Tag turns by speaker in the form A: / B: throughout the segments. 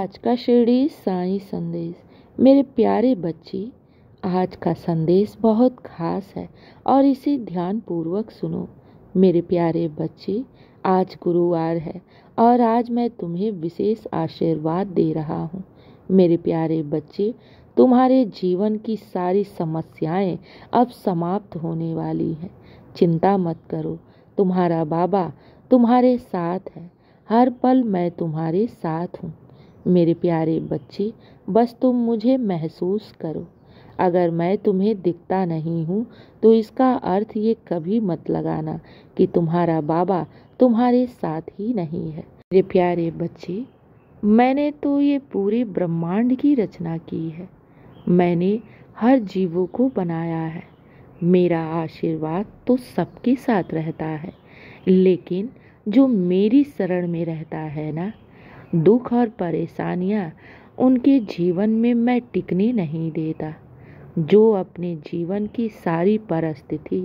A: आज का शिरडी साईं संदेश। मेरे प्यारे बच्चे, आज का संदेश बहुत खास है और इसे ध्यान पूर्वक सुनो। मेरे प्यारे बच्चे, आज गुरुवार है और आज मैं तुम्हें विशेष आशीर्वाद दे रहा हूँ। मेरे प्यारे बच्चे, तुम्हारे जीवन की सारी समस्याएं अब समाप्त होने वाली हैं। चिंता मत करो, तुम्हारा बाबा तुम्हारे साथ है। हर पल मैं तुम्हारे साथ हूँ। मेरे प्यारे बच्चे, बस तुम मुझे महसूस करो। अगर मैं तुम्हें दिखता नहीं हूँ तो इसका अर्थ ये कभी मत लगाना कि तुम्हारा बाबा तुम्हारे साथ ही नहीं है। मेरे प्यारे बच्चे, मैंने तो ये पूरे ब्रह्मांड की रचना की है। मैंने हर जीवों को बनाया है। मेरा आशीर्वाद तो सबके साथ रहता है, लेकिन जो मेरी शरण में रहता है ना, दुख और परेशानियां उनके जीवन में मैं टिकने नहीं देता। जो अपने जीवन की सारी परिस्थिति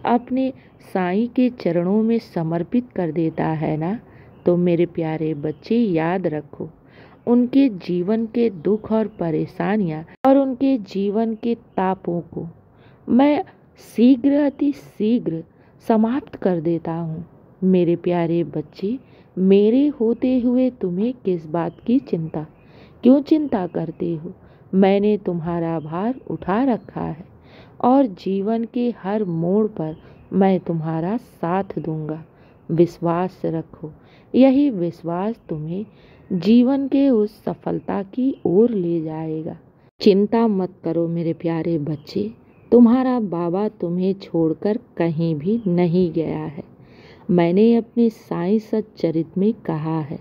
A: अपने साईं के चरणों में समर्पित कर देता है ना, तो मेरे प्यारे बच्चे याद रखो, उनके जीवन के दुख और परेशानियां और उनके जीवन के तापों को मैं अति शीघ्र समाप्त कर देता हूँ। मेरे प्यारे बच्चे, मेरे होते हुए तुम्हें किस बात की चिंता? क्यों चिंता करते हो? मैंने तुम्हारा भार उठा रखा है और जीवन के हर मोड़ पर मैं तुम्हारा साथ दूंगा। विश्वास रखो, यही विश्वास तुम्हें जीवन के उस सफलता की ओर ले जाएगा। चिंता मत करो मेरे प्यारे बच्चे, तुम्हारा बाबा तुम्हें छोड़कर कहीं भी नहीं गया है। मैंने अपने साईं सच्चरित में कहा है,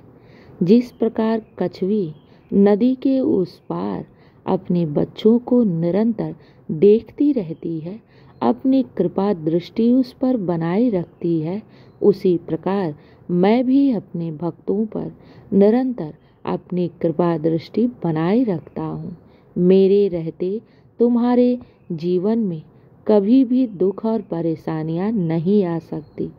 A: जिस प्रकार कछुई नदी के उस पार अपने बच्चों को निरंतर देखती रहती है, अपनी कृपा दृष्टि उस पर बनाए रखती है, उसी प्रकार मैं भी अपने भक्तों पर निरंतर अपनी कृपा दृष्टि बनाए रखता हूँ। मेरे रहते तुम्हारे जीवन में कभी भी दुख और परेशानियाँ नहीं आ सकती।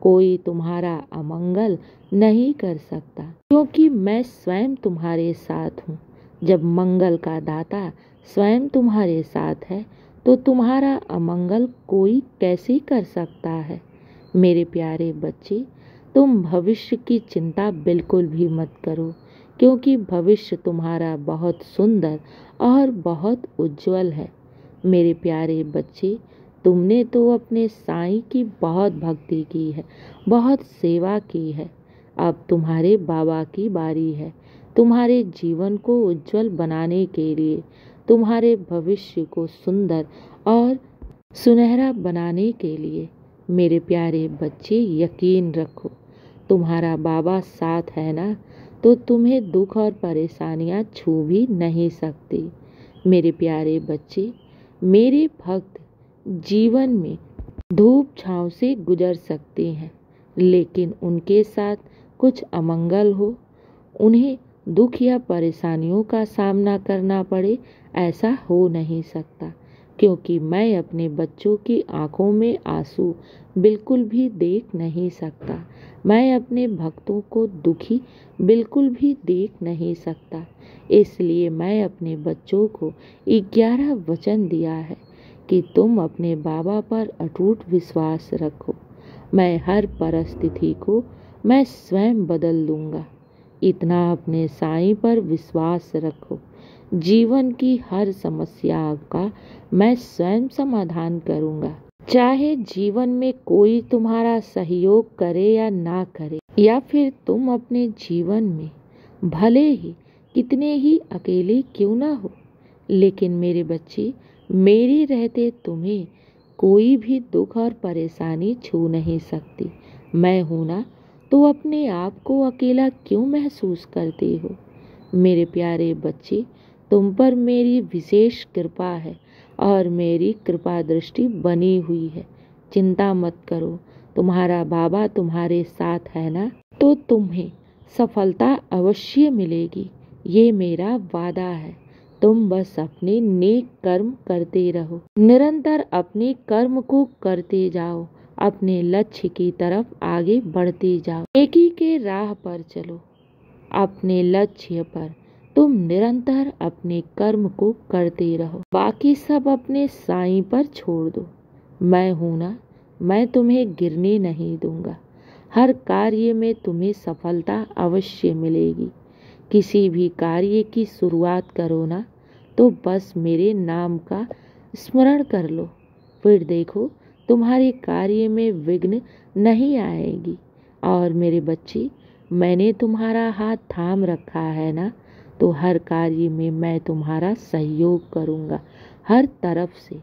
A: कोई तुम्हारा अमंगल नहीं कर सकता, क्योंकि मैं स्वयं तुम्हारे साथ हूँ। जब मंगल का दाता स्वयं तुम्हारे साथ है तो तुम्हारा अमंगल कोई कैसे कर सकता है? मेरे प्यारे बच्चे, तुम भविष्य की चिंता बिल्कुल भी मत करो, क्योंकि भविष्य तुम्हारा बहुत सुंदर और बहुत उज्जवल है। मेरे प्यारे बच्चे, तुमने तो अपने साईं की बहुत भक्ति की है, बहुत सेवा की है। अब तुम्हारे बाबा की बारी है। तुम्हारे जीवन को उज्जवल बनाने के लिए, तुम्हारे भविष्य को सुंदर और सुनहरा बनाने के लिए मेरे प्यारे बच्चे यकीन रखो, तुम्हारा बाबा साथ है ना, तो तुम्हें दुख और परेशानियां छू भी नहीं सकती। मेरे प्यारे बच्चे, मेरे भक्त जीवन में धूप छांव से गुजर सकते हैं, लेकिन उनके साथ कुछ अमंगल हो, उन्हें दुख या परेशानियों का सामना करना पड़े, ऐसा हो नहीं सकता, क्योंकि मैं अपने बच्चों की आंखों में आंसू बिल्कुल भी देख नहीं सकता। मैं अपने भक्तों को दुखी बिल्कुल भी देख नहीं सकता। इसलिए मैं अपने बच्चों को 11 वचन दिया है कि तुम अपने बाबा पर अटूट विश्वास रखो। मैं हर परिस्थिति को मैं स्वयं बदल दूंगा। इतना अपने साईं पर विश्वास रखो। जीवन की हर समस्या का मैं स्वयं समाधान करूंगा। चाहे जीवन में कोई तुम्हारा सहयोग करे या ना करे, या फिर तुम अपने जीवन में भले ही कितने ही अकेले क्यों ना हो, लेकिन मेरे बच्चे, मेरे रहते तुम्हें कोई भी दुख और परेशानी छू नहीं सकती। मैं हूं ना, तो अपने आप को अकेला क्यों महसूस करते हो? मेरे प्यारे बच्चे, तुम पर मेरी विशेष कृपा है और मेरी कृपा दृष्टि बनी हुई है। चिंता मत करो, तुम्हारा बाबा तुम्हारे साथ है ना, तो तुम्हें सफलता अवश्य मिलेगी। ये मेरा वादा है। तुम बस अपने नेक कर्म करते रहो, निरंतर अपने कर्म को करते जाओ, अपने लक्ष्य की तरफ आगे बढ़ते जाओ। नेकी के राह पर चलो, अपने लक्ष्य पर तुम निरंतर अपने कर्म को करते रहो, बाकी सब अपने साईं पर छोड़ दो। मैं हूं ना, मैं तुम्हें गिरने नहीं दूंगा। हर कार्य में तुम्हें सफलता अवश्य मिलेगी। किसी भी कार्य की शुरुआत करो ना, तो बस मेरे नाम का स्मरण कर लो, फिर देखो तुम्हारे कार्य में विघ्न नहीं आएगी। और मेरे बच्चे, मैंने तुम्हारा हाथ थाम रखा है ना, तो हर कार्य में मैं तुम्हारा सहयोग करूँगा। हर तरफ से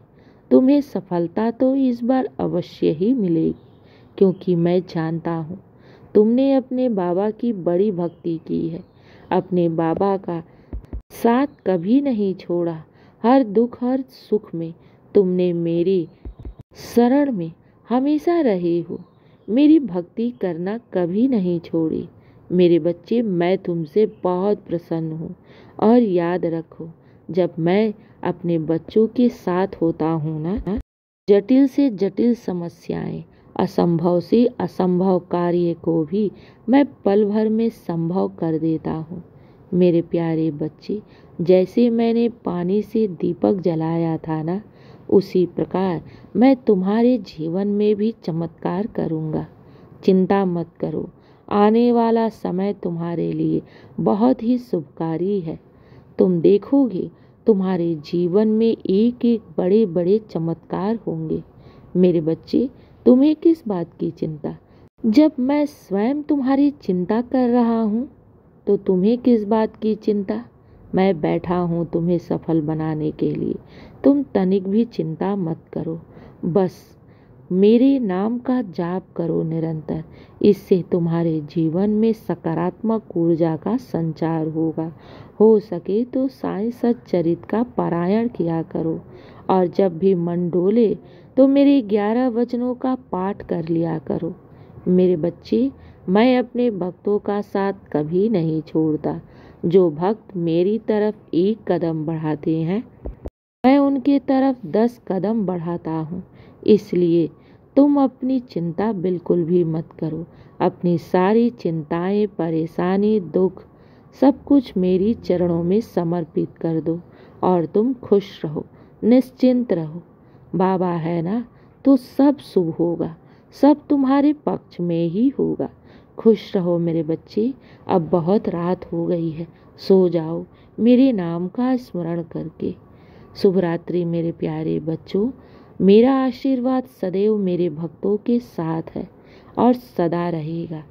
A: तुम्हें सफलता तो इस बार अवश्य ही मिलेगी, क्योंकि मैं जानता हूँ तुमने अपने बाबा की बड़ी भक्ति की है। अपने बाबा का साथ कभी नहीं छोड़ा। हर दुख हर सुख में तुमने मेरी शरण में हमेशा रहे हो। मेरी भक्ति करना कभी नहीं छोड़ी। मेरे बच्चे, मैं तुमसे बहुत प्रसन्न हूँ। और याद रखो, जब मैं अपने बच्चों के साथ होता हूँ ना, जटिल से जटिल समस्याएं, असंभव से असंभव कार्य को भी मैं पल भर में संभव कर देता हूँ। मेरे प्यारे बच्चे, जैसे मैंने पानी से दीपक जलाया था ना, उसी प्रकार मैं तुम्हारे जीवन में भी चमत्कार करूँगा। चिंता मत करो, आने वाला समय तुम्हारे लिए बहुत ही शुभकारी है। तुम देखोगे तुम्हारे जीवन में एक एक बड़े बड़े चमत्कार होंगे। मेरे बच्चे, तुम्हें किस बात की चिंता? जब मैं स्वयं तुम्हारी चिंता कर रहा हूँ, तो तुम्हें किस बात की चिंता? मैं बैठा हूँ तुम्हें सफल बनाने के लिए। तुम तनिक भी चिंता मत करो, बस मेरे नाम का जाप करो निरंतर। इससे तुम्हारे जीवन में सकारात्मक ऊर्जा का संचार होगा। हो सके तो साईं सच्चरित का पारायण किया करो, और जब भी मन डोले तो मेरे 11 वचनों का पाठ कर लिया करो। मेरे बच्चे, मैं अपने भक्तों का साथ कभी नहीं छोड़ता। जो भक्त मेरी तरफ एक कदम बढ़ाते हैं, मैं उनके तरफ 10 कदम बढ़ाता हूँ। इसलिए तुम अपनी चिंता बिल्कुल भी मत करो। अपनी सारी चिंताएं, परेशानी, दुख सब कुछ मेरी चरणों में समर्पित कर दो, और तुम खुश रहो, निश्चिंत रहो। बाबा है ना, तो सब शुभ होगा, सब तुम्हारे पक्ष में ही होगा। खुश रहो मेरे बच्चे। अब बहुत रात हो गई है, सो जाओ मेरे नाम का स्मरण करके। शुभ रात्रि मेरे प्यारे बच्चों। मेरा आशीर्वाद सदैव मेरे भक्तों के साथ है और सदा रहेगा।